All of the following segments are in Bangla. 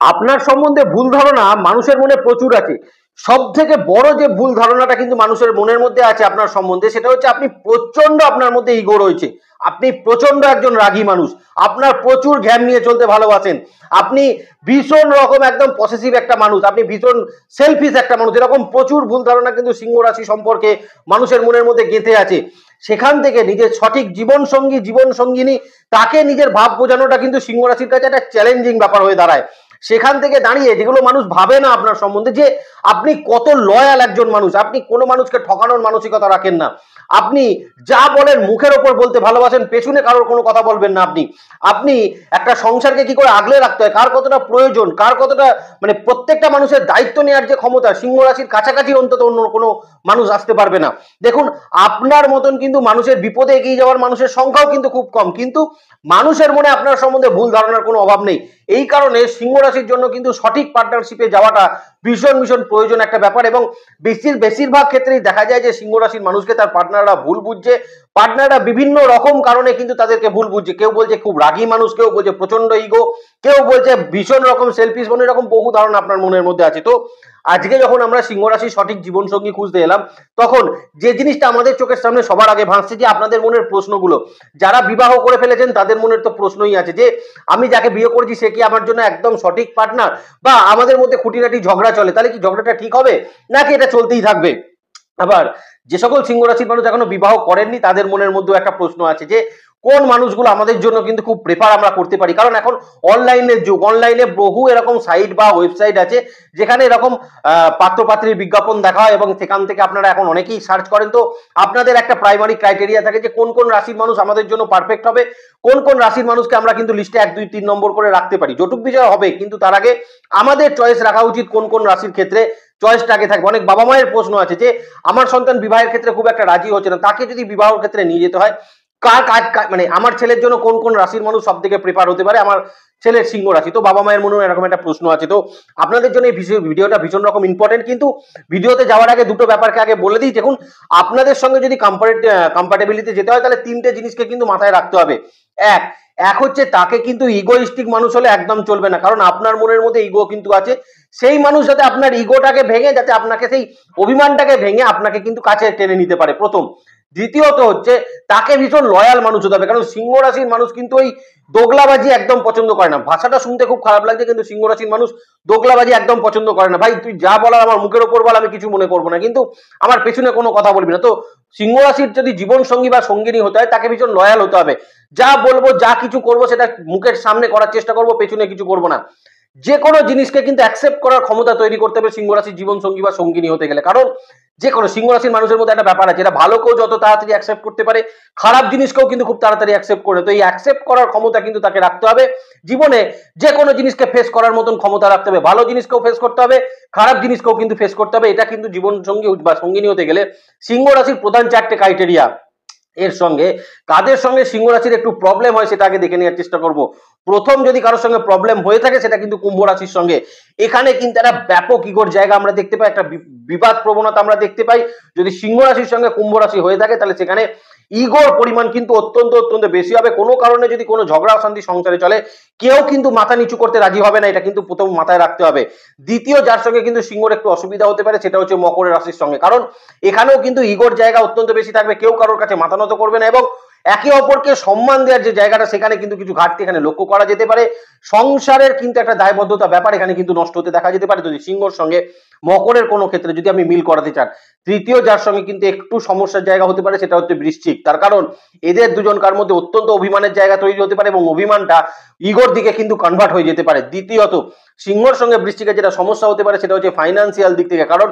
আপনার সম্বন্ধে ভুল ধারণা মানুষের মনে প্রচুর আছে। সব থেকে বড় যে ভুল ধারণাটা কিন্তু মানুষের মনের মধ্যে আছে আপনার সম্বন্ধে, সেটা হচ্ছে আপনি প্রচন্ড, আপনার মধ্যে ইগো রয়েছে। আপনি প্রচন্ড একজন রাগী মানুষ। আপনার প্রচুর জ্ঞান নিয়ে চলতে ভালোবাসেন। আপনি ভীষণ রকম একদম পসেসিভ একটা মানুষ। আপনি ভীষণ সেলফিশ একটা মানুষ। এরকম প্রচুর ভুল ধারণা কিন্তু সিংহ রাশি সম্পর্কে মানুষের মনের মধ্যে গেঁথে আছে। সেখান থেকে নিজের সঠিক জীবন সঙ্গী, জীবন সঙ্গিনী, তাকে নিজের ভাব বোঝানোটা কিন্তু সিংহ রাশির কাছে একটা চ্যালেঞ্জিং ব্যাপার হয়ে দাঁড়ায়। সেখান থেকে দাঁড়িয়ে যেগুলো মানুষ ভাবে না আপনার সম্বন্ধে, যে আপনি কত লয়াল একজন মানুষ, আপনি কোনো মানুষকে ঠকানোর মানসিকতা রাখেন না, আপনি যা বলেন মুখের ওপর বলতে ভালোবাসেন, পেছনে কারোর কোনো কথা বলবেন না। আপনি আপনি একটা সংসারকে কি করে আগলে রাখতে হয়, কার কতটা প্রয়োজন, কার কতটা, মানে প্রত্যেকটা মানুষের দায়িত্ব নেওয়ার যে ক্ষমতা, সিংহ রাশির কাছাকাছি অন্তত অন্য কোনো মানুষ আসতে পারবে না। দেখুন, আপনার মতন কিন্তু মানুষের বিপদে এগিয়ে যাওয়ার মানুষের সংখ্যাও কিন্তু খুব কম, কিন্তু মানুষের মনে আপনার সম্বন্ধে ভুল ধারণার কোনো অভাব নেই। এই কারণে সিংহ রাশির জন্য কিন্তু সঠিক পার্টনারশিপে যাওয়াটা ভীষণ ভীষণ প্রয়োজন একটা ব্যাপার। এবং বেশিরভাগ ক্ষেত্রেই দেখা যায় যে সিংহ রাশির মানুষকে তার পার্টনাররা ভুল বুঝছে। পার্টনাররা বিভিন্ন রকম কারণে কিন্তু তাদেরকে ভুল বুঝছে। কেউ বলছে খুব রাগী মানুষ, কেউ বলছে প্রচন্ড ইগো, কেউ বলছে ভীষণ রকম সেলফিশ, মানে এরকম বহু ধারণা আপনার মনের মধ্যে আছে। তো আজকে যখন আমরা সিংহ রাশির সঠিক জীবন সঙ্গী খুঁজতে এলাম, তখন যে জিনিসটা আমাদের চোখের সামনে সবার আগে ভাসছে, যে আপনাদের মনের প্রশ্নগুলো, যারা বিবাহ করে ফেলেছেন তাদের মনের তো প্রশ্নই আছে যে আমি যাকে বিয়ে করেছি সে কি আমার জন্য একদম সঠিক পার্টনার, বা আমাদের মধ্যে খুঁটিনাটি ঝগড়া চলে, তাহলে কি ঝগড়াটা ঠিক হবে নাকি এটা চলতেই থাকবে। আবার যে সকল সিংহ রাশির মানুষ এখনো বিবাহ করেননি, তাদের মনের মধ্যেও একটা প্রশ্ন আছে যে কোন মানুষগুলো আমাদের জন্য কিন্তু খুব প্রেফার আমরা করতে পারি। কারণ এখন অনলাইনের যুগ, অনলাইনে বহু এরকম সাইট বা ওয়েবসাইট আছে যেখানে এরকম পাত্রপাত্রীর বিজ্ঞাপন দেখা হয়, এবং সেখান থেকে আপনারা এখন অনেকেই সার্চ করেন। তো আপনাদের একটা প্রাইমারি ক্রাইটেরিয়া থাকে যে কোন কোন রাশির মানুষ আমাদের জন্য পারফেক্ট হবে, কোন কোন রাশির মানুষকে আমরা কিন্তু লিস্টে 1 2 3 নম্বর করে রাখতে পারি। জটুক বিজয় হবে, কিন্তু তার আগে আমাদের চয়েস রাখা উচিত কোন কোন রাশির ক্ষেত্রে চয়েসটা আগে থাকবে। অনেক বাবা মায়ের প্রশ্ন আছে যে আমার সন্তান বিবাহের ক্ষেত্রে খুব একটা রাজি হচ্ছে না, তাকে যদি বিবাহের ক্ষেত্রে নিয়ে যেতে হয়, মানে আমার ছেলের জন্য কোন কোন রাশির মানুষ সব থেকে প্রেফার হতে পারে, আমার ছেলের সিংহ রাশি। তো বাবা মায়ের মনে এরকম একটা প্রশ্ন আছে। তো আপনাদের জন্য এই ভিডিওটা ভীষণ রকম ইম্পর্টেন্ট। কিন্তু ভিডিওতে যাওয়ার আগে দুটো ব্যাপারকে আগে বলে দিই। দেখুন, আপনাদের সঙ্গে যদি কম্পারেবিলিটি যেতে হয়, তাহলে 3টে জিনিসকে কিন্তু মাথায় রাখতে হবে। এক এক হচ্ছে, তাকে কিন্তু ইগোইস্টিক মানুষ হলে একদম চলবে না, কারণ আপনার মনের মধ্যে ইগো কিন্তু আছে। সেই মানুষ যাতে আপনার ইগোটাকে ভেঙে, যাতে আপনাকে সেই অভিমানটাকে ভেঙে আপনাকে কিন্তু কাছে টেনে নিতে পারে, প্রথম। দ্বিতীয়ত হচ্ছে, তাকে ভীষণ লয়াল মানুষ হতে হবে, কারণ সিংহ রাশির মানুষ কিন্তু ওই দোগলাবাজি একদম পছন্দ করে না। ভাষাটা শুনতে খুব খারাপ লাগছে, কিন্তু সিংহ রাশির মানুষ দোগলাবাজি একদম পছন্দ করে না। ভাই তুই যা বলার আমার মুখের ওপর বল, আমি কিছু মনে করবো না, কিন্তু আমার পেছনে কোনো কথা বলবি না। তো সিংহ রাশির যদি জীবন সঙ্গী বা সঙ্গিনী হতে হয়, তাকে ভীষণ লয়াল হতে হবে। যা বলবো, যা কিছু করবো, সেটা মুখের সামনে করার চেষ্টা করবো, পেছনে কিছু করবো না। যে কোনো জিনিসকে কিন্তু অ্যাকসেপ্ট করার ক্ষমতা তৈরি করতে হবে সিংহ রাশির জীবন সঙ্গী বা সঙ্গিনী হতে গেলে। কারণ যে কোনো সিংহ রাশির মানুষের মধ্যে একটা ব্যাপার আছে, এটা ভালোকেও যত তাড়াতাড়ি অ্যাকসেপ্ট করতে পারে, খারাপ জিনিসকেও কিন্তু খুব তাড়াতাড়ি অ্যাকসেপ্ট করে। তো এই অ্যাকসেপ্ট করার ক্ষমতা কিন্তু তাকে রাখতে হবে। জীবনে যে কোনো জিনিসকে ফেস করার মতন ক্ষমতা রাখতে হবে। ভালো জিনিসকেও ফেস করতে হবে, খারাপ জিনিসকেও কিন্তু ফেস করতে হবে। এটা কিন্তু জীবন সঙ্গী বা সঙ্গিনী হতে গেলে সিংহ রাশির প্রধান 4টে ক্রাইটেরিয়া। এর সঙ্গে কাদের সঙ্গে সিংহ রাশির একটু প্রবলেম হয় সেটা আগে দেখে নেওয়ার চেষ্টা করব। প্রথম যদি কারোর সঙ্গে প্রবলেম হয়ে থাকে, সেটা কিন্তু কুম্ভ রাশির সঙ্গে। এখানে কিন্তু একটা ব্যাপক ইগোর জায়গা আমরা দেখতে পাই, একটা বিবাদ প্রবণতা আমরা দেখতে পাই। যদি সিংহ রাশির সঙ্গে কুম্ভ রাশি হয়ে থাকে, তাহলে সেখানে ইগোর পরিমাণ কিন্তু অত্যন্ত অত্যন্ত বেশি হবে। কোনো কারণে যদি কোনো ঝগড়া অশান্তি সংসারে চলে, কেউ কিন্তু মাথা নিচু করতে রাজি হবে না, এটা কিন্তু প্রথম মাথায় রাখতে হবে। দ্বিতীয় যার সঙ্গে কিন্তু সিংহর একটু অসুবিধা হতে পারে, সেটা হচ্ছে মকর রাশির সঙ্গে, কারণ এখানেও কিন্তু ইগোর জায়গা অত্যন্ত বেশি থাকবে। কেউ কারোর কাছে মাথা নত করবে না, এবং একে অপরকে সম্মান দেওয়ার যে জায়গাটা, সেখানে কিন্তু কিছু ঘাটতি এখানে লক্ষ্য করা যেতে পারে। সংসারের কিন্তু একটা দায়বদ্ধতা ব্যাপার এখানে কিন্তু নষ্ট হতে দেখা যেতে পারে, যদি সিংহর সঙ্গে মকরের কোনো ক্ষেত্রে যদি আপনি মিল করাতে চান। তৃতীয় যার সঙ্গে কিন্তু একটু সমস্যার জায়গা হতে পারে, সেটা হচ্ছে বৃশ্চিক। তার কারণ এদের দুজনকার মধ্যে অত্যন্ত অভিমানের জায়গা তৈরি হতে পারে, এবং অভিমানটা ইগোর দিকে কিন্তু কনভার্ট হয়ে যেতে পারে। দ্বিতীয়ত সিংহর সঙ্গে বৃশ্চিকের যেটা সমস্যা হতে পারে, সেটা হচ্ছে ফাইন্যান্সিয়াল দিক থেকে, কারণ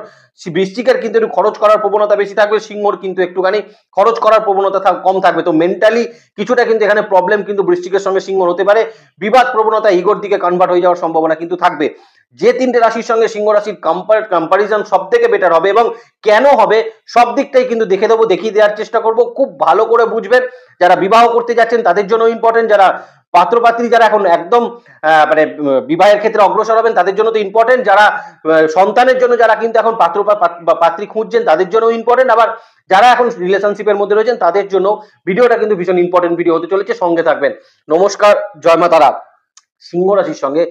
বৃশ্চিকের কিন্তু একটু খরচ করার প্রবণতা বেশি থাকবে, সিংহর কিন্তু একটুখানি খরচ করার প্রবণতা কম থাকবে। তো মেন্টালি কিছুটা কিন্তু এখানে প্রবলেম কিন্তু বৃশ্চিকের সঙ্গে সিংহর হতে পারে। বিবাদ প্রবণতা ইগোর দিকে কনভার্ট হয়ে যাওয়ার সম্ভাবনা কিন্তু থাকবে। যে 3টে রাশির সঙ্গে সিংহ রাশির কম্পারিজন সব থেকে বেটার হবে, এবং কেন হবে সব দিকটাই কিন্তু দেখে দেবো, দেখিয়ে দেওয়ার চেষ্টা করব। খুব ভালো করে বুঝবেন। যারা বিবাহ করতে যাচ্ছেন তাদের জন্য ইম্পর্টেন্ট, যারা পাত্রপাত্রী যারা এখন একদম মানে বিবাহের ক্ষেত্রে অগ্রসর হবেন তাদের জন্য তো ইম্পর্টেন্ট, যারা সন্তানের জন্য যারা কিন্তু এখন পাত্র বা পাত্রী খুঁজছেন তাদের জন্য ইম্পর্টেন্ট, আবার যারা এখন রিলেশনশিপের মধ্যে রয়েছেন তাদের জন্য ভিডিওটা কিন্তু ভীষণ ইম্পর্টেন্ট ভিডিও হতে চলেছে, সঙ্গে থাকবেন। নমস্কার, জয় মা তারা। সিংহ রাশির সঙ্গে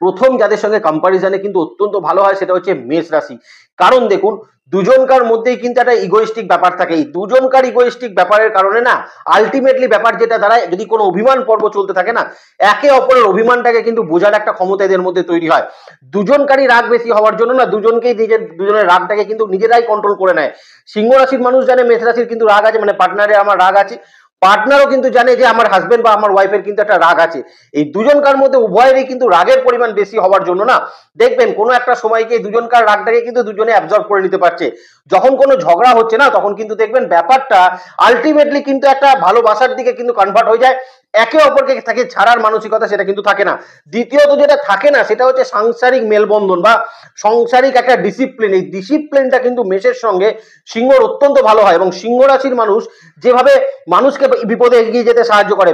প্রথম যাদের সঙ্গে কম্পারিজনে কিন্তু অত্যন্ত ভালো হয় সেটা হচ্ছে মেষ রাশি। কারণ দেখুন, দুজনকার মধ্যেই কিন্তু একটা ইগোইস্টিক ব্যাপার থাকে। এই দুজনকার ইগোইস্টিক ব্যাপারের কারণে না আলটিমেটলি ব্যাপার যেটা দাঁড়ায়, যদি কোনো অভিমান পর্ব চলতে থাকে না, একে অপরের অভিমানটাকে কিন্তু বোঝার একটা ক্ষমতা এদের মধ্যে তৈরি হয়। দুজনকারই রাগ বেশি হওয়ার জন্য না দুজনকেই দুজনের রাগটাকে কিন্তু নিজেরাই কন্ট্রোল করে নেয়। সিংহ রাশির মানুষ জানে মেষ রাশির কিন্তু রাগ আছে, মানে পার্টনারে আমার রাগ আছে, পার্টনারও কিন্তু জানে যে আমার হাজবেন্ড বা আমার ওয়াইফের কিন্তু একটা রাগ আছে। এই দুজনকার মধ্যে উভয়েরই কিন্তু রাগের পরিমাণ বেশি হওয়ার জন্য না দেখবেন কোনো একটা সময়কে দুজনকার রাগটাকে কিন্তু দুজনে অ্যাবজর্ব করে নিতে পারছে। যখন কোনো ঝগড়া হচ্ছে না তখন কিন্তু দেখবেন ব্যাপারটা আলটিমেটলি কিন্তু একটা ভালোবাসার দিকে কিন্তু কনভার্ট হয়ে যায়। একে অপরকে তাকে ছাড়ার মানসিকতা সেটা কিন্তু থাকে না। দ্বিতীয়ত যেটা থাকে না সেটা হচ্ছে সাংসারিক মেলবন্ধন বা সাংসারিক একটা ডিসিপ্লিন। এই ডিসিপ্লিনটা কিন্তু মেষের সঙ্গে সিংহর অত্যন্ত ভালো হয়, এবং সিংহ রাশির মানুষ যেভাবে মানুষকে বিপদে এগিয়ে যেতে সাহায্য করে,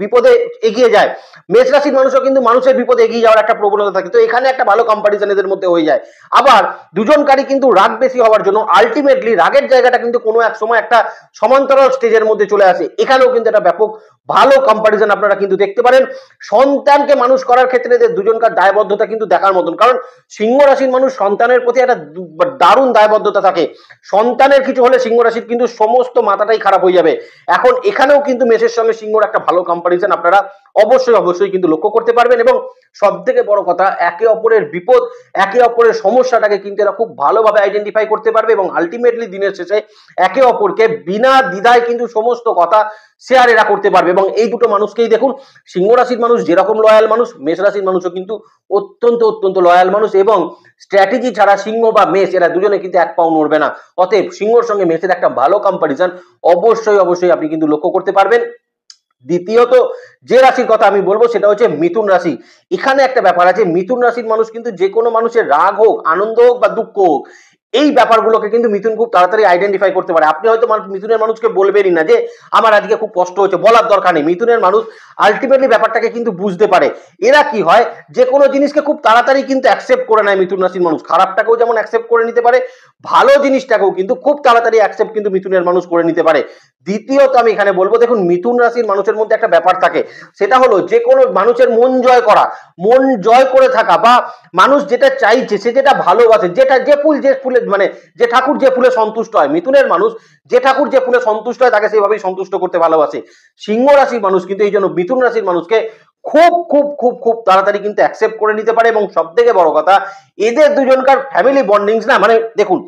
বিপদে এগিয়ে যায়, মেষ রাশির মানুষও কিন্তু মানুষের বিপদে এগিয়ে যাওয়ার একটা প্রবণতা থাকে। তো এখানে একটা ভালো কম্পারিজন এদের মধ্যে হয়ে যায়। আবার দুজনকারই কিন্তু রাগ বেশি হওয়ার জন্য আলটিমেটলি রাগের জায়গাটা কিন্তু কোনো এক সময় একটা সমান্তরাল স্টেজের মধ্যে চলে আসে। এখানেও কিন্তু একটা ব্যাপক ভালো কম্পারিজন আপনারা কিন্তু দেখতে পারেন। সন্তানকে মানুষ করার ক্ষেত্রে এদের দুজনকার দায়বদ্ধতা কিন্তু দেখার মতন, কারণ সিংহ রাশির মানুষ সন্তানের প্রতি একটা দারুণ দায়বদ্ধতা থাকে। সন্তানের কিছু হলে সিংহ রাশির কিন্তু সমস্ত মাথাটাই খারাপ হয়ে যাবে। এখন এখানেও কিন্তু মেষের সঙ্গে সিংহর একটা ভালো কম্পারিজন আপনারা অবশ্যই কিন্তু লক্ষ্য করতে পারবেন। এবং সব থেকে বড় কথা, একে অপরের বিপদ, একে অপরের সমস্যাটাকে কিন্তু এরা খুব ভালোভাবে আইডেন্টিফাই করতে পারবে, এবং আলটিমেটলি দিনের শেষে একে অপরকে বিনা দ্বিধায় কিন্তু সমস্ত কথা শেয়ার এরা করতে পারবে। এবং এই দুটো মানুষকেই দেখুন, সিংহ রাশির মানুষ যেরকম লয়াল মানুষ, মেষ রাশির মানুষও কিন্তু অত্যন্ত লয়াল মানুষ, এবং স্ট্র্যাটেজি ছাড়া সিংহ বা মেষ এরা দুজনে কিন্তু এক পাও নড়বে না। অতএব সিংহর সঙ্গে মেষের একটা ভালো কম্পারিজন অবশ্যই আপনি কিন্তু লক্ষ্য করতে পারবেন। দ্বিতীয়ত যে রাশির কথা আমি বলবো সেটা হচ্ছে মিথুন রাশি। এখানে একটা ব্যাপার আছে, মিথুন রাশির মানুষ কিন্তু যে কোনো মানুষের রাগ হোক, আনন্দ হোক বা দুঃখ হোক, এই ব্যাপারগুলোকে কিন্তু মিথুন খুব তাড়াতাড়ি আইডেন্টিফাই করতে পারে। আপনি হয়তো মিথুনের মানুষকে বলবেনই না যে আমার আজকে খুব কষ্ট হচ্ছে, বলার দরকার নেই। মিথুনের মানুষ আলটিমেটলি ব্যাপারটাকে কিন্তু বুঝতে পারে। এরা কি হয়, যে কোনো জিনিসকে খুব তাড়াতাড়ি কিন্তু অ্যাকসেপ্ট করে নেয় মিথুন রাশির মানুষ। খারাপটাকেও যেমন অ্যাকসেপ্ট করে নিতে পারে, ভালো জিনিসটাকেও কিন্তু খুব তাড়াতাড়ি অ্যাকসেপ্ট কিন্তু মিথুনের মানুষ করে নিতে পারে। দ্বিতীয়ত আমি এখানে বলবো, দেখুন মিথুন রাশির মানুষের মধ্যে একটা ব্যাপার থাকে, সেটা হলো যে কোনো মানুষের মন জয় করা, মন জয় করে থাকা, বা মানুষ যেটা চাইছে, সে যেটা ভালোবাসে, যেটা যে ফুলে মানে যে ঠাকুর যে ফুলে সন্তুষ্ট হয়, মিথুনের মানুষ যে ঠাকুর যে ফুলে সন্তুষ্ট হয় তাকে সেইভাবেই সন্তুষ্ট করতে ভালোবাসে। সিংহ রাশির মানুষ কিন্তু এই জন্য মিথুন রাশির মানুষকে খুব তাড়াতাড়ি কিন্তু অ্যাকসেপ্ট করে নিতে পারে। এবং সব থেকে বড় কথা, এদের দুজনকার ফ্যামিলি বন্ডিংস না, মানে দেখুন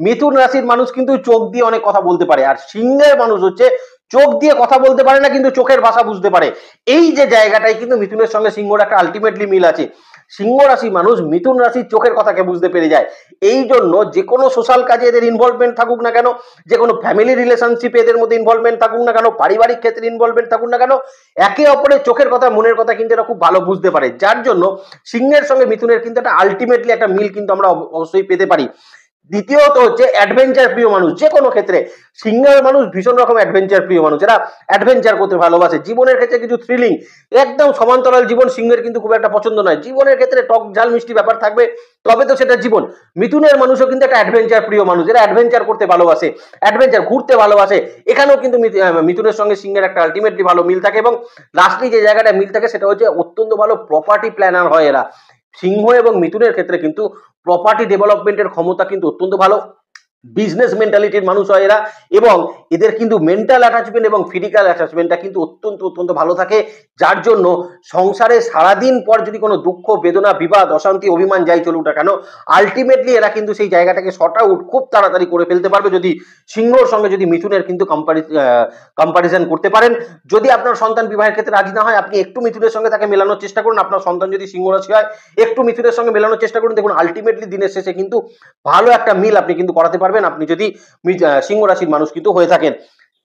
মিথুন রাশির মানুষ কিন্তু চোখ দিয়ে অনেক কথা বলতে পারে, আর সিংহের মানুষ হচ্ছে চোখ দিয়ে কথা বলতে পারে না কিন্তু চোখের ভাষা বুঝতে পারে। এই যে জায়গাটাই কিন্তু মিথুনের সঙ্গে সিংহর একটা আলটিমেটলি মিল আছে। সিংহ রাশি মানুষ মিথুন রাশির চোখের কথাকে বুঝতে পেরে যায়। এই জন্য যে কোনো সোশ্যাল কাজে এদের ইনভলভমেন্ট থাকুক না কেন, যে কোনো ফ্যামিলি রিলেশনশিপে এদের মধ্যে ইনভলভমেন্ট থাকুক না কেন, পারিবারিক ক্ষেত্রে ইনভলভমেন্ট থাকুক না কেন, একে অপরের চোখের কথা মনের কথা কিন্তু এরা খুব ভালো বুঝতে পারে। যার জন্য সিংহের সঙ্গে মিথুনের কিন্তু একটা আলটিমেটলি একটা মিল কিন্তু আমরা অবশ্যই পেতে পারি। দ্বিতীয়ত হচ্ছে অ্যাডভেঞ্চার প্রিয় মানুষ। যে কোনো ক্ষেত্রে সিংহের মানুষ ভীষণ রকম অ্যাডভেঞ্চার প্রিয় মানুষ, এরা অ্যাডভেঞ্চার করতে ভালোবাসে। জীবনের ক্ষেত্রে কিছু থ্রিলিং, একদম সমান্তরাল জীবন সিংহের কিন্তু খুব একটা পছন্দ নয়। জীবনের ক্ষেত্রে টক ঝাল মিষ্টি ব্যাপার থাকবে, তবে তো সেটা জীবন। মিথুনের মানুষও কিন্তু একটা অ্যাডভেঞ্চার প্রিয় মানুষ, এরা অ্যাডভেঞ্চার করতে ভালোবাসে, অ্যাডভেঞ্চার ঘুরতে ভালোবাসে। এখানেও কিন্তু মিথুনের সঙ্গে সিংহের একটা আলটিমেটলি ভালো মিল থাকে। এবং লাস্টলি যে জায়গাটা মিল থাকে সেটা হচ্ছে অত্যন্ত ভালো প্রপার্টি প্ল্যানার হয় এরা। সিংহ এবং মিথুনের ক্ষেত্রে কিন্তু প্রপার্টি ডেভেলপমেন্টের ক্ষমতা কিন্তু অত্যন্ত ভালো। বিজনেস মেন্টালিটির মানুষ হয় এরা, এবং এদের কিন্তু মেন্টাল অ্যাটাচমেন্ট এবং ফিজিক্যাল অ্যাটাচমেন্টটা কিন্তু অত্যন্ত ভালো থাকে। যার জন্য সংসারে সারাদিন পর যদি কোনো দুঃখ, বেদনা, বিবাদ, অশান্তি, অভিমান যাই চলুক না কেন, আলটিমেটলি এরা কিন্তু সেই জায়গাটাকে শর্ট আউট খুব তাড়াতাড়ি করে ফেলতে পারবে যদি সিংহর সঙ্গে যদি মিথুনের কিন্তু কম্পারিজন করতে পারেন। যদি আপনার সন্তান বিবাহের ক্ষেত্রে রাজি না হয়, আপনি একটু মিথুনের সঙ্গে তাকে মেলানোর চেষ্টা করুন। আপনার সন্তান যদি সিংহ রাশি হয়, একটু মিথুনের সঙ্গে মেলানোর চেষ্টা করুন। দেখুন আলটিমেটলি দিনের শেষে কিন্তু ভালো একটা মিল আপনি কিন্তু করাতে পারবেন, আপনি যদি সিংহ রাশির মানুষ কিন্তু হয়ে থাকেন।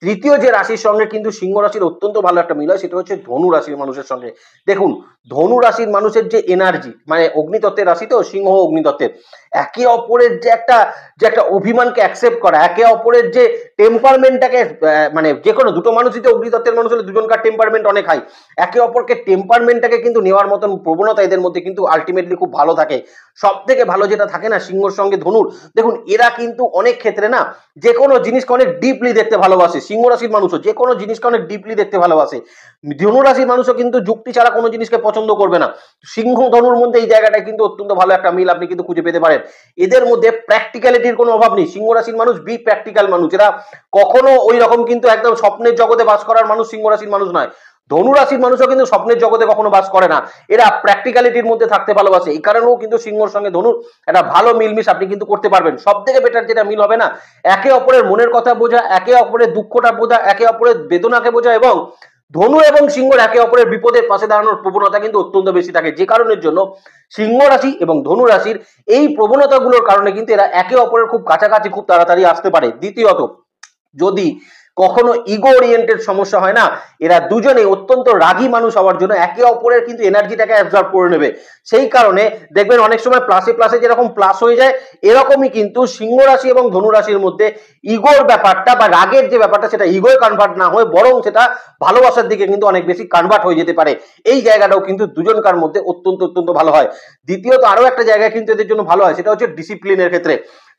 তৃতীয় যে রাশির সঙ্গে কিন্তু সিংহ রাশির অত্যন্ত ভালো একটা মিল হয় সেটা হচ্ছে ধনু রাশির মানুষের সঙ্গে। দেখুন ধনু রাশির মানুষের যে এনার্জি, মানে অগ্নিতত্ত্বের রাশি তো সিংহ অগ্নিতত্ত্বের, একে অপরের যে একটা অভিমানকে অ্যাকসেপ্ট করা, একে অপরের যে টেম্পারমেন্টটাকে মানে যে কোনো দুটো মানুষই তো অগ্নিতত্ত্বের মানুষ হলে দুজনকার টেম্পারমেন্ট অনেক হাই, একে অপরকে টেম্পারমেন্টটাকে কিন্তু নেওয়ার মতন প্রবণতা এদের মধ্যে কিন্তু আলটিমেটলি খুব ভালো থাকে। সব থেকে ভালো যেটা থাকে না সিংহর সঙ্গে ধনুর, দেখুন এরা কিন্তু অনেক ক্ষেত্রে না যে কোনো জিনিসকে অনেক ডিপলি দেখতে ভালোবাসে। সিংহ রাশির মানুষও যে কোনো জিনিসকে অনেক ডিপলি দেখতে ভালোবাসে। ধনু রাশির মানুষও কিন্তু যুক্তি ছাড়া কোনো জিনিসকে পছন্দ করবে না। সিংহ ধনুর মধ্যে এই জায়গাটা কিন্তু অত্যন্ত ভালো একটা মিল আপনি কিন্তু খুঁজে পেতে পারেন। এদের মধ্যে প্র্যাকটিক্যালিটির কোনো অভাব নেই। সিংহ রাশির মানুষ বি প্র্যাকটিক্যাল মানুষ, এরা কখনো ওই রকম কিন্তু একদম স্বপ্নের জগতে বাস করার মানুষ সিংহ রাশির মানুষ নয়। ধনু রাশির মানুষও কিন্তু স্বপ্নের জগতে কখনো বাস করে না, এরা প্র্যাকটিক্যালিটির মধ্যে থাকতে ভালোবাসে। এই কারণেও কিন্তু সিংহর সঙ্গে ধনুর একটা ভালো মিলমিশ আপনি কিন্তু করতে পারবেন। সব থেকে বেটার যেটা মিল হবে না, একে অপরের মনের কথা বোঝা, একে অপরের দুঃখটা বোঝা, একে অপরের বেদনাকে বোঝা, এবং ধনু এবং সিংহর একে অপরের বিপদের পাশে দাঁড়ানোর প্রবণতা কিন্তু অত্যন্ত বেশি থাকে। যে কারণের জন্য সিংহ রাশি এবং ধনু রাশির এই প্রবণতাগুলোর কারণে কিন্তু এরা একে অপরের খুব কাছাকাছি খুব তাড়াতাড়ি আসতে পারে। দ্বিতীয়ত, যদি কখনো ইগো ওরিয়েন্টেড সমস্যা হয় না, এরা দুজনে অত্যন্ত রাগী মানুষ হওয়ার জন্য একে অপরের কিন্তু এনার্জিটাকে অ্যাবজর্ব করে নেবে। সেই কারণে দেখবেন অনেক সময় প্লাসে প্লাসে যেরকম প্লাস হয়ে যায়, এরকমই কিন্তু সিংহ রাশি এবং ধনু রাশির মধ্যে ইগোর ব্যাপারটা বা রাগের যে ব্যাপারটা সেটা ইগোয় কনভার্ট না হয়ে বরং সেটা ভালোবাসার দিকে কিন্তু অনেক বেশি কনভার্ট হয়ে যেতে পারে। এই জায়গাটাও কিন্তু দুজনকার মধ্যে অত্যন্ত অত্যন্ত ভালো হয়। দ্বিতীয়ত আরো একটা জায়গায় কিন্তু এদের জন্য ভালো হয়, সেটা হচ্ছে ডিসিপ্লিনের ক্ষেত্রে।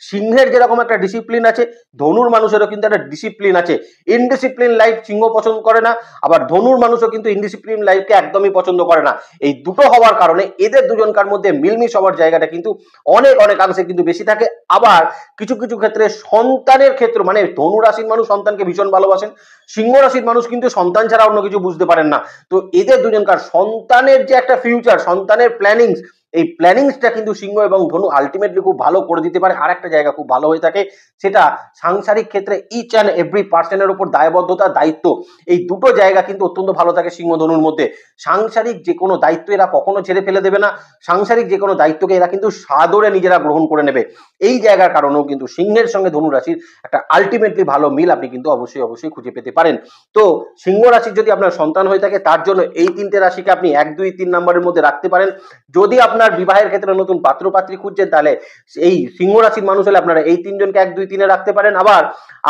সিংহের যেরকম একটা ডিসিপ্লিন আছে, ধনুর মানুষেরও কিন্তু একটা ডিসিপ্লিন আছে। ইনডিসিপ্লিন লাইফ সিংহ পছন্দ করে না, আবার ধনুর মানুষও কিন্তু ইনডিসিপ্লিন লাইফকে একদমই পছন্দ করে না। এই দুটো হওয়ার কারণে এদের দুজনকার মধ্যে মিলমিশ হওয়ার জায়গাটা কিন্তু অনেক অনেকাংশে কিন্তু বেশি থাকে। আবার কিছু কিছু ক্ষেত্রে সন্তানের ক্ষেত্রে, মানে ধনু রাশির মানুষ সন্তানকে ভীষণ ভালোবাসেন, সিংহ রাশির মানুষ কিন্তু সন্তান ছাড়া অন্য কিছু বুঝতে পারেন না। তো এদের দুজনকার সন্তানের যে একটা ফিউচার, সন্তানের প্ল্যানিংস, এই প্ল্যানিংসটা কিন্তু সিংহ এবং ধনু আলটিমেটলি খুব ভালো করে দিতে পারে। আর একটা জায়গা খুব ভালো হয়ে থাকে, সেটা সাংসারিক ক্ষেত্রে ইচ অ্যান্ড এভরি পার্সনের উপর দায়বদ্ধতা, দায়িত্ব, এই দুটো জায়গা কিন্তু অত্যন্ত ভালো থাকে সিংহ ধনুর মধ্যে। সাংসারিক যে কোনো দায়িত্ব এরা কখনো ছেড়ে ফেলে দেবে না, সাংসারিক যে কোনো দায়িত্বকে এরা কিন্তু সাদরে নিজেরা গ্রহণ করে নেবে। এই জায়গার কারণেও কিন্তু সিংহের সঙ্গে ধনু রাশির একটা আলটিমেটলি ভালো মিল আপনি কিন্তু অবশ্যই অবশ্যই খুঁজে পেতে পারেন। তো সিংহ রাশির যদি আপনার সন্তান হয়ে থাকে, তার জন্য এই তিনটে রাশিকে আপনি 1, 2, 3 নম্বরের মধ্যে রাখতে পারেন। যদি আপনার বিবাহের ক্ষেত্রে নতুন পাত্র পাত্রী খুঁজছেন, তাহলে এই সিংহ রাশির মানুষ হলে আপনারা এই তিনজনকে 1, 2, 3 এ রাখতে পারেন। আবার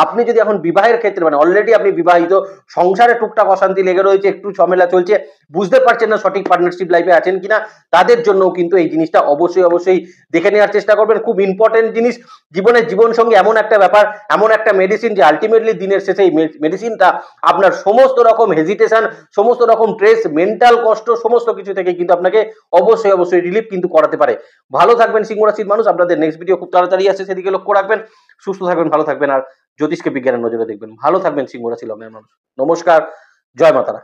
আপনি যদি এখন বিবাহের ক্ষেত্রে, মানে অলরেডি আপনি বিবাহিত, সংসারে টুকটাক অশান্তি লেগে রয়েছে, একটু ঝামেলা চলছে, বুঝতে পারছেন না সঠিক পার্টনারশিপ লাইফে আছেন কিনা, তাদের জন্য কিন্তু এই জিনিসটা অবশ্যই অবশ্যই দেখে নেওয়ার চেষ্টা করবেন। খুব ইম্পর্টেন্ট জিনিস, জীবনের জীবন সঙ্গে এমন একটা ব্যাপার, এমন একটা মেডিসিন যে আলটিমেটলি দিনের শেষে এই মেডিসিনটা আপনার সমস্ত রকম হেজিটেশন, সমস্ত রকম স্ট্রেস, মেন্টাল কষ্ট, সমস্ত কিছু থেকে কিন্তু আপনাকে অবশ্যই অবশ্যই রিলিফ কিন্তু করাতে পারে। ভালো থাকবেন সিংহ রাশির মানুষ, আপনাদের নেক্সট ভিডিও খুব তাড়াতাড়ি আসছে, সেদিকে লক্ষ্য রাখবেন। সুস্থ থাকবেন, ভালো থাকবেন, আর জ্যোতিষকে বিজ্ঞানের নজরে দেখবেন। ভালো থাকবেন সিংহ রাশি লগ্নের মানুষ। নমস্কার, জয় মাতারা।